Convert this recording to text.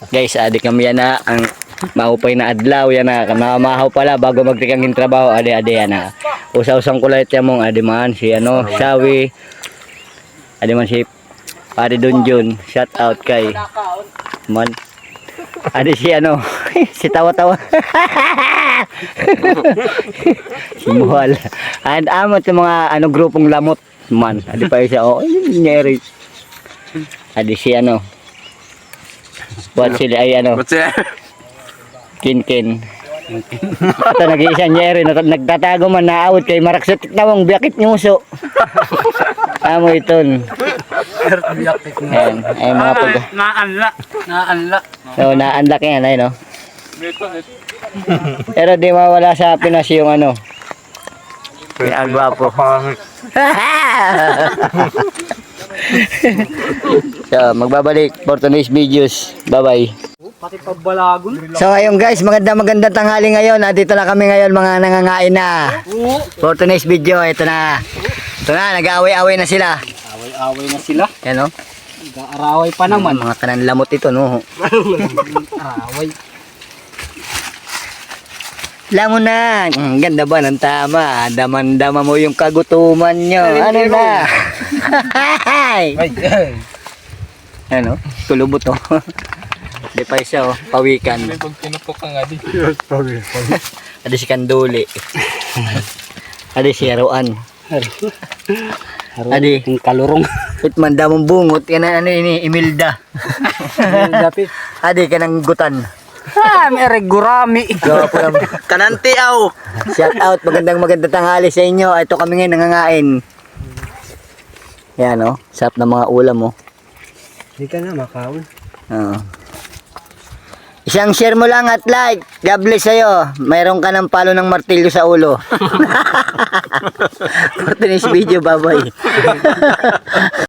Guys, adik kami yan na ang mahupay na adlaw yan na. Mahaw pala bago magtikang yung trabaho. Adi yan na. Usa-usang kulit yan mong adi man si ano, Shawi. Adi man si Pari Dunjun. Shout out kay man. Adi si ano, si tawa-tawa. Si Muhal. And amot yung mga ano grupong lamot man. Adi pa siya oh, nyeri. Adi si ano. Buat sila ay ano. Kin. Ito nag-iisa nyeri nagtatago man naawit kay maraksot tawang biyakit nyuso. Amo iton. Ay mga pag Naanla. so naanlak yan ay no. Pero di mawala sa Pinas yung ano. Ang gwapo. So magbabalik for today's videos. Bye bye. Pati pabalagon. So ayun guys, magandang tanghali ngayon. Dito na kami ngayon mga nangangain na. For today's video, ito na. Ito na, nag-aaway-aaway na sila. Away-away na sila. Yan o. Nag-aaraway pa naman. Mga kananlamot ito no. Araway. Alam mo na, ganda ba ng tama? Daman-dama mo yung kagutuman nyo. Ano na? Ano? Tulubot to. Di pa siya oh, pawikan. Pag pinupok ka nga di. Ada si Kanduli. Ada si Haruan. Adi, Yung kalurong. itman damong bungot. Yan ano ini, Imelda. Dapit. Adi, kanang gutan. Mere gurami. Kananti aw. Shout out, magandang tanghali sa inyo. Ito kami ngayon nangangain. Yan oh, sarap na mga ulam oh. Hindi ka na makaon. Oo. Isang share mo lang at like. God bless sa'yo. Mayroon ka ng palo ng martilyo sa ulo. For today's video, bye bye.